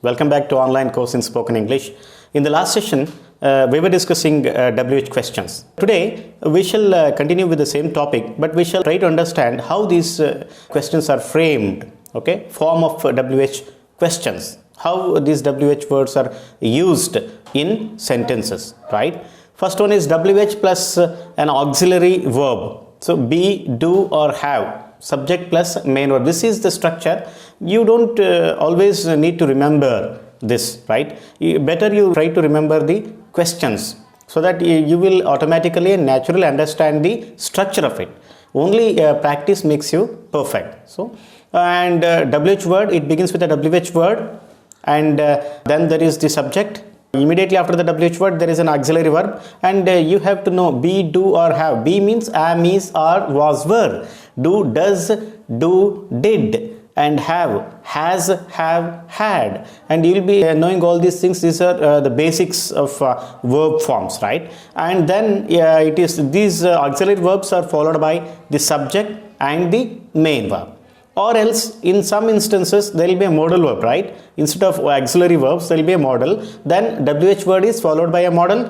Welcome back to online course in spoken English. In the last session, we were discussing WH questions. Today, we shall continue with the same topic, but we shall try to understand how these questions are framed, okay? Form of WH questions, how these WH words are used in sentences, right? First one is WH plus an auxiliary verb. So, be, do or have. Subject plus main verb. This is the structure. You don't always need to remember this, right? Better you try to remember the questions so that you will automatically and naturally understand the structure of it. Only practice makes you perfect. So, and WH word, it begins with a WH word, and then there is the subject. Immediately after the WH word, there is an auxiliary verb, and you have to know be, do or have. Be means am, is, are, was, were. Do, does, do, did, and have, has, have, had. And you will be knowing all these things. These are the basics of verb forms, right? And then it is these auxiliary verbs are followed by the subject and the main verb. Or else, in some instances, there will be a modal verb, right? Instead of auxiliary verbs, there will be a modal. Then WH word is followed by a modal,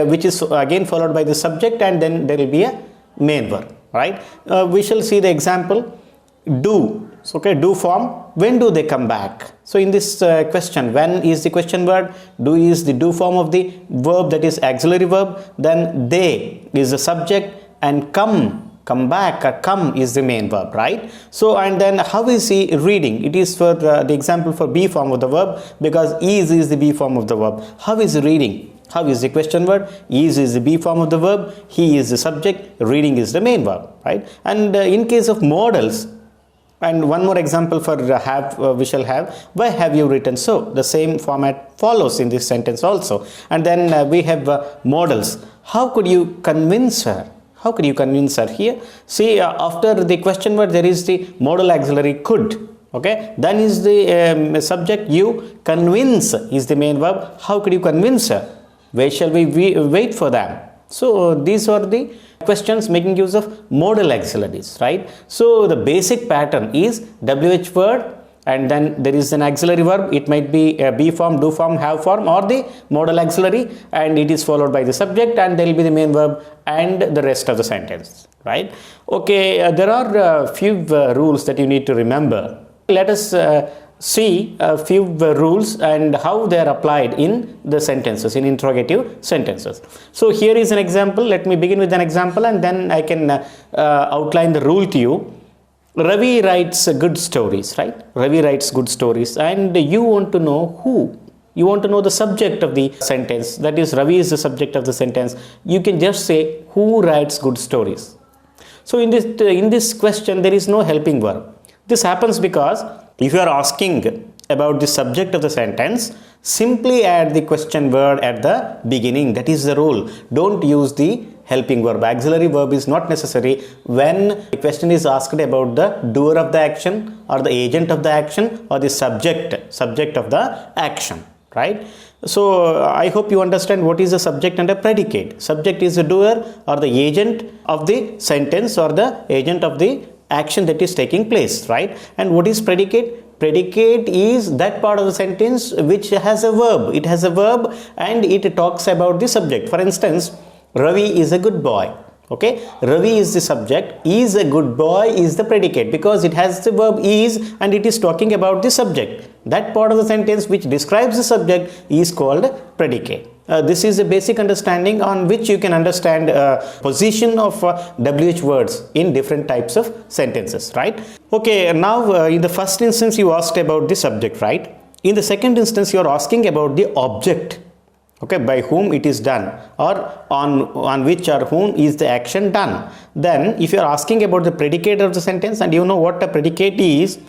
which is again followed by the subject, and then there will be a main verb, right? We shall see the example. Do. So, okay, do form. When do they come back? So, in this question, when is the question word, do is the do form of the verb, that is auxiliary verb, then they is the subject, and come back, come is the main verb, right? So, and then how is he reading? It is for the example for be form of the verb, because is the be form of the verb. How is he reading? How is the question word? Is the be form of the verb, he is the subject, reading is the main verb, right? And in case of modals, and one more example for have, we shall have, why have you written so? The same format follows in this sentence also. And then we have modals. How could you convince her? How could you convince her? Here, see, after the question word, there is the modal auxiliary could. Okay, then is the subject you, convince is the main verb. How could you convince her? Where shall we wait for them? So, these are the questions making use of modal auxiliaries, right? So, the basic pattern is WH word, and then there is an auxiliary verb. It might be a be form, do form, have form, or the modal auxiliary, and it is followed by the subject, and there will be the main verb and the rest of the sentence, right? Okay, there are a few rules that you need to remember. Let us see a few rules and how they are applied in the sentences, in interrogative sentences. So, here is an example. Let me begin with an example, and then I can outline the rule to you. Ravi writes good stories, right? Ravi writes good stories, and you want to know who. You want to know the subject of the sentence. That is, Ravi is the subject of the sentence. You can just say, who writes good stories? So, in this question, there is no helping verb. This happens because if you are asking about the subject of the sentence, simply add the question word at the beginning. That is the rule. Don't use the helping verb. Auxiliary verb is not necessary when the question is asked about the doer of the action, or the agent of the action, or the subject of the action, right? So, I hope you understand what is the subject and a predicate. Subject is the doer or the agent of the sentence, or the agent of the action that is taking place, right? And what is predicate? Predicate is that part of the sentence which has a verb. It has a verb and it talks about the subject. For instance, Ravi is a good boy. Okay, Ravi is the subject, is a good boy is the predicate, because it has the verb is and it is talking about the subject. That part of the sentence which describes the subject is called predicate. This is a basic understanding on which you can understand position of WH words in different types of sentences, right? Okay, now in the first instance you asked about the subject, right? In the second instance you are asking about the object. Okay, by whom it is done, or on which or whom is the action done. Then if you are asking about the predicate of the sentence, and you know what a predicate is,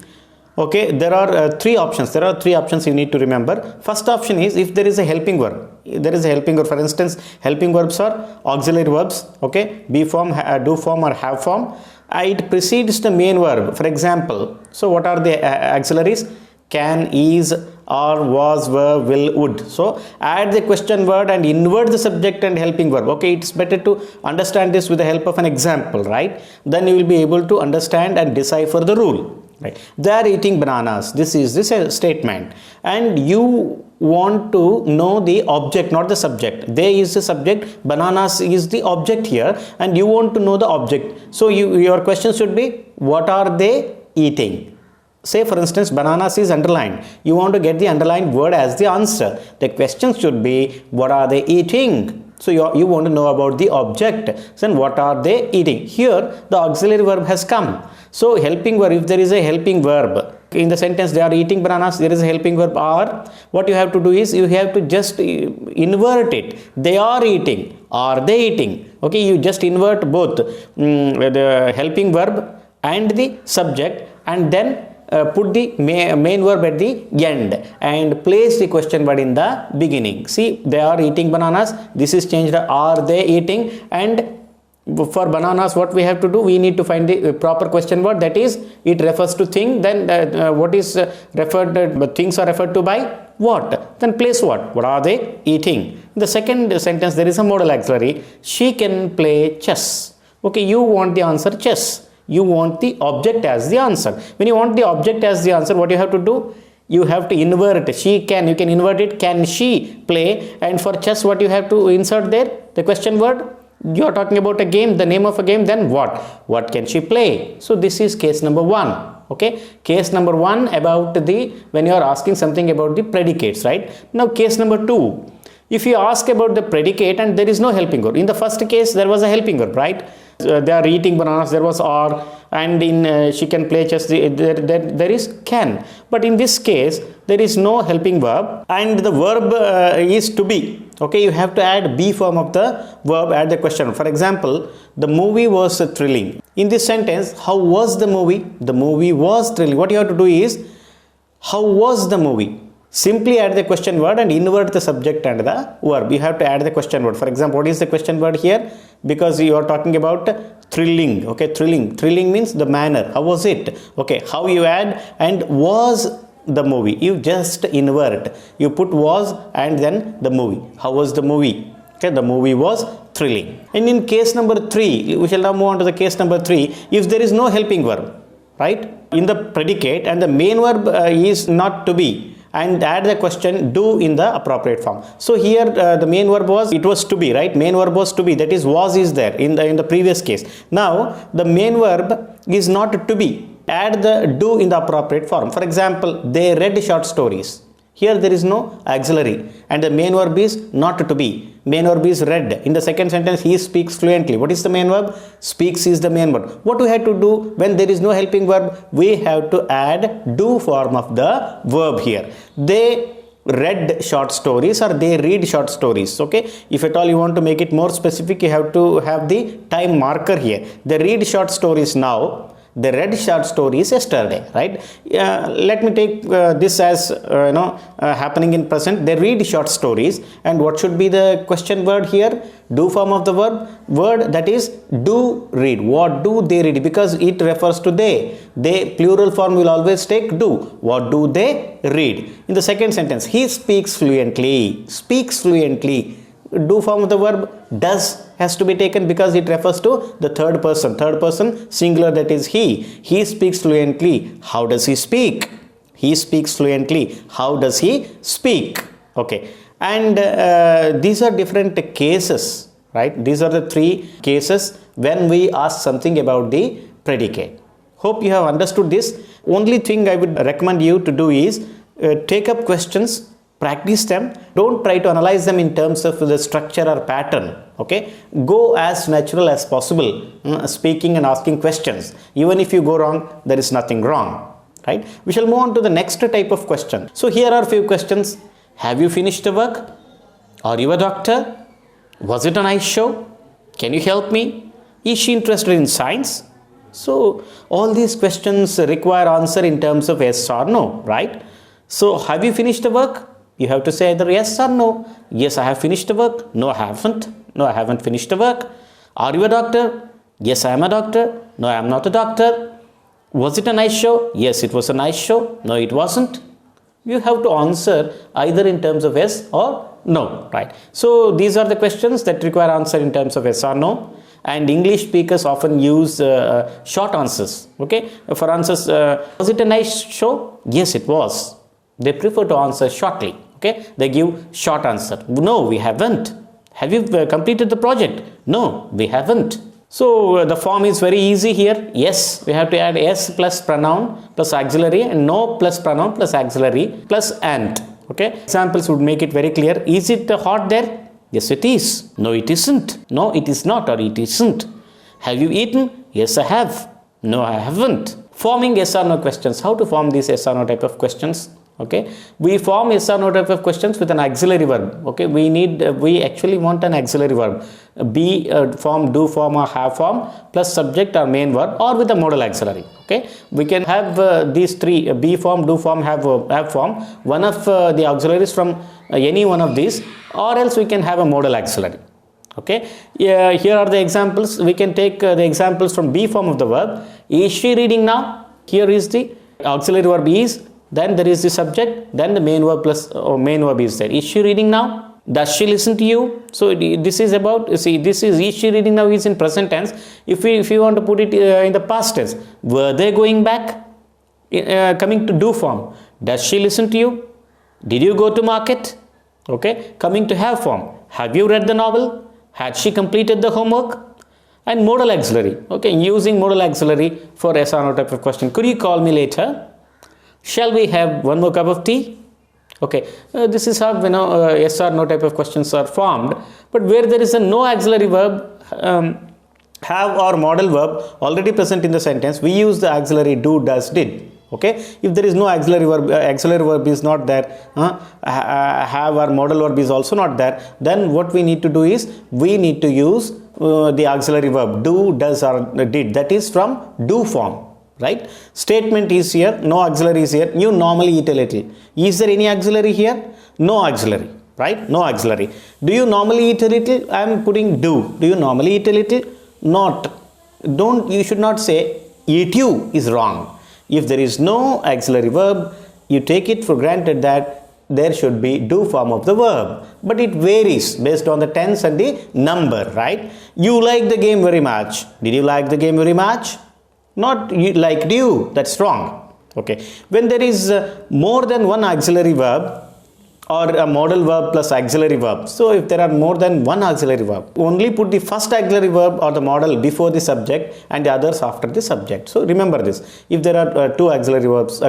okay, there are three options. There are three options you need to remember. First option is if there is a helping verb. There is a helping verb. For instance, helping verbs are auxiliary verbs. Okay, be form, do form, or have form. It precedes the main verb. For example, so what are the auxiliaries? Can, is, or, was, were, will, would. So, add the question word and invert the subject and helping verb. Okay, it's better to understand this with the help of an example, right? Then you will be able to understand and decipher the rule. Right? They are eating bananas. This is a statement. And you want to know the object, not the subject. They is the subject, bananas is the object here, and you want to know the object. So your question should be, what are they eating? Say for instance, bananas is underlined. You want to get the underlined word as the answer. The question should be, what are they eating? So you want to know about the object. Then what are they eating? Here the auxiliary verb has come. So helping verb, if there is a helping verb in the sentence, they are eating bananas, there is a helping verb are, what you have to do is you have to just invert it. They are eating. Are they eating? Okay, you just invert both the helping verb and the subject, and then put the main verb at the end and place the question word in the beginning. See, they are eating bananas. This is changed. Are they eating? And for bananas, what we have to do? We need to find the proper question word. That is, it refers to thing. Then what is referred? Things are referred to by what? Then place what? What are they eating? In the second sentence, there is a modal auxiliary. She can play chess. Okay, you want the answer chess. You want the object as the answer. When you want the object as the answer, what you have to do? You have to invert. She can. You can invert it. Can she play? And for chess, what you have to insert there? The question word. You are talking about a game, the name of a game, then what? What can she play? So this is case number 1. Okay, case number 1 about when you are asking something about the predicates, right? Now case number 2, if you ask about the predicate and there is no helping verb. In the first case, there was a helping verb, right? They are eating bananas, there was are, and in she can play chess, there is can. But in this case, there is no helping verb and the verb is to be. Okay, you have to add be form of the verb, add the question. For example, the movie was thrilling. In this sentence, how was the movie? The movie was thrilling. What you have to do is, how was the movie? Simply add the question word and invert the subject and the verb. You have to add the question word. For example, what is the question word here? Because you are talking about thrilling. Okay, thrilling. Thrilling means the manner. How was it? Okay, how you add and was the movie. You just invert. You put was and then the movie. How was the movie? Okay, the movie was thrilling. And in case number 3, we shall now move on to the case number 3. If there is no helping verb, right? In the predicate and the main verb is not to be, and add the question do in the appropriate form. So here the main verb was, it was to be, right? Main verb was to be, that is was is there in the previous case. Now the main verb is not to be. Add the do in the appropriate form. For example, they read short stories. Here there is no auxiliary and the main verb is not to be. Main verb is read. In the second sentence, he speaks fluently. What is the main verb? Speaks is the main verb. What we have to do when there is no helping verb? We have to add do form of the verb here. They read short stories or they read short stories. Okay, if at all you want to make it more specific, you have to have the time marker here. They read short stories now. They read short stories yesterday, right? Let me take this as happening in present. They read short stories, and what should be the question word here? Do form of the verb. Word that is do read. What do they read? Because it refers to they. They plural form will always take do. What do they read? In the second sentence, he speaks fluently. Speaks fluently. Do form of the verb does has to be taken because it refers to the third person singular, that is he speaks fluently. How does he speak? He speaks fluently. How does he speak? Okay, and these are different cases, right? These are the 3 cases when we ask something about the predicate. Hope you have understood this. Only thing I would recommend you to do is take up questions, practice them. Don't try to analyze them in terms of the structure or pattern. Okay, go as natural as possible, speaking and asking questions. Even if you go wrong, there is nothing wrong, right? We shall move on to the next type of question. So here are a few questions. Have you finished the work? Are you a doctor? Was it a nice show? Can you help me? Is she interested in science? So all these questions require answer in terms of yes or no, right? So have you finished the work? You have to say either yes or no. Yes, I have finished the work. No, I haven't. No, I haven't finished the work. Are you a doctor? Yes, I am a doctor. No, I am not a doctor. Was it a nice show? Yes, it was a nice show. No, it wasn't. You have to answer either in terms of yes or no, right? So these are the questions that require answer in terms of yes or no. and English speakers often use short answers. Okay, for answers, was it a nice show? Yes, it was. They prefer to answer shortly. Okay, they give short answer. No, we haven't. Have you completed the project? No, we haven't. So the form is very easy here. Yes, we have to add s plus pronoun plus auxiliary, and no plus pronoun plus auxiliary plus and. Okay, examples would make it very clear. Is it hot there? Yes, it is. No, it isn't. No, it is not, or it isn't. Have you eaten? Yes, I have. No, I haven't. Forming yes or no questions. How to form these yes or no type of questions? Okay, we form yes or no type of questions with an auxiliary verb. Okay, we actually want an auxiliary verb, be form, do form, or have form plus subject or main verb, or with a modal auxiliary. Okay, we can have these three, be form, do form, have form, one of the auxiliaries from any one of these, or else we can have a modal auxiliary. Okay, here are the examples. We can take the examples from be form of the verb. Is she reading now? Here is the auxiliary verb is, then there is the subject, then the main verb plus main verb is there. Is she reading now? Does she listen to you? So this is about, see, this is she reading now is in present tense. If you want to put it in the past tense, were they going back? Coming to do form, does she listen to you? Did you go to market? Okay, coming to have form, have you read the novel? Had she completed the homework? And modal auxiliary. Okay, using modal auxiliary for yes or no type of question. Could you call me later? Shall we have one more cup of tea? Okay, this is how yes or no type of questions are formed. But where there is a no auxiliary verb, have or modal verb already present in the sentence, we use the auxiliary do, does, did. Okay, if there is no auxiliary verb is not there, have or modal verb is also not there, then what we need to do is we need to use the auxiliary verb do, does, or did, that is from do form. Right? Statement is here, no auxiliary is here. You normally eat a little. Is there any auxiliary here? No auxiliary. Right? No auxiliary. Do you normally eat a little? I am putting do. Do you normally eat a little? Not. You should not say eat you is wrong. If there is no auxiliary verb, you take it for granted that there should be do form of the verb. But it varies based on the tense and the number. Right? You like the game very much. Did you like the game very much? Not you liked you, that's wrong. Okay, when there is more than one auxiliary verb or a modal verb plus auxiliary verb, so if there are more than one auxiliary verb, only put the first auxiliary verb or the modal before the subject and the others after the subject. So remember this, if there are two auxiliary verbs,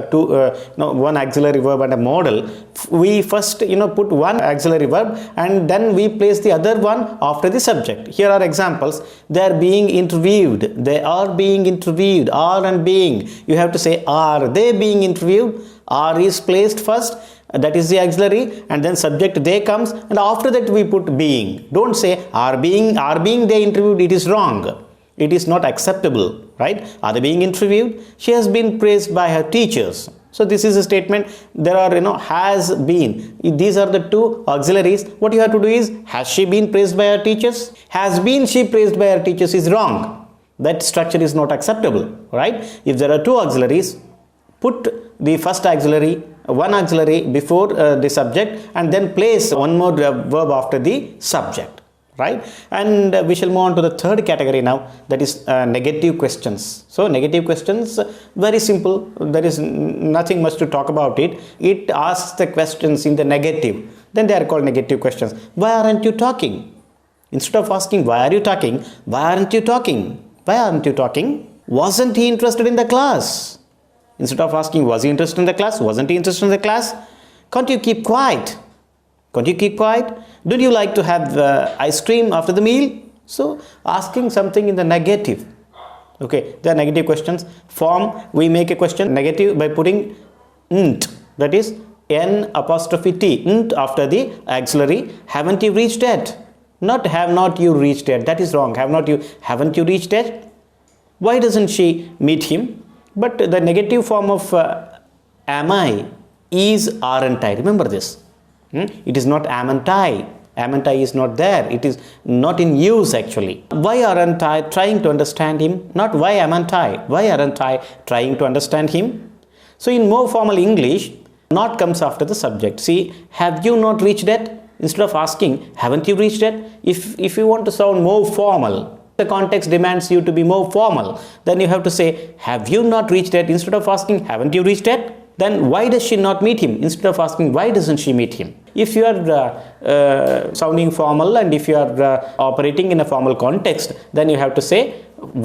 one auxiliary verb and a modal, we first put one auxiliary verb and then we place the other one after the subject. Here are examples. They are being interviewed. They are being interviewed. Are and being. You have to say are they being interviewed. Are is placed first. That is the auxiliary, and then subject they comes, and after that we put being. Don't say are being they interviewed. It is wrong. It is not acceptable, right? Are they being interviewed? She has been praised by her teachers. So this is a statement. There are has been. These are the two auxiliaries. What you have to do is, has she been praised by her teachers? Has been she praised by her teachers is wrong. That structure is not acceptable, right? If there are two auxiliaries, put the first auxiliary, one auxiliary before the subject, and then place one more verb after the subject, right? And we shall move on to the third category now, that is negative questions. So negative questions, very simple. There is nothing much to talk about it. It asks the questions in the negative. Then they are called negative questions. Why aren't you talking? Instead of asking why are you talking, why aren't you talking? Why aren't you talking? Wasn't he interested in the class? Instead of asking, was he interested in the class? Wasn't he interested in the class? Can't you keep quiet? Can't you keep quiet? Would you like to have ice cream after the meal? So, asking something in the negative. Okay, they are negative questions. Form, we make a question negative by putting nt. That is, n apostrophe t. Nt after the auxiliary. Haven't you reached yet? Not have not you reached yet. That is wrong. Haven't you reached yet? Why doesn't she meet him? But the negative form of am I is aren't I. Remember this. It is not amn't I. Amn't I is not there. It is not in use actually. Why aren't I trying to understand him? Not why amn't I. Why aren't I trying to understand him? So in more formal English, not comes after the subject. See, have you not reached yet? Instead of asking, haven't you reached yet? If you want to sound more formal, The context demands you to be more formal. Then you have to say, have you not reached yet? Instead of asking, haven't you reached yet? Then why does she not meet him? Instead of asking, why doesn't she meet him? If you are sounding formal and if you are operating in a formal context, then you have to say,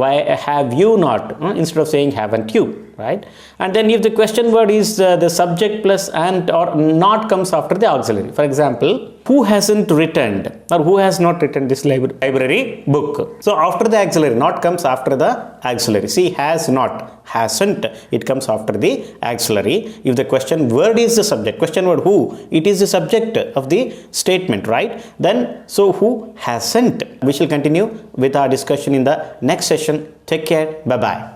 why have you not? Instead of saying, haven't you? Right? And then if the question word is the subject plus and or not comes after the auxiliary. For example, who hasn't returned or who has not returned this library book? So after the auxiliary, not comes after the auxiliary. See, has not, hasn't, it comes after the auxiliary. If the question word is the subject, question word who, it is the subject of the statement, right? Then, so who hasn't? We shall continue with our discussion in the next session. Take care. Bye-bye.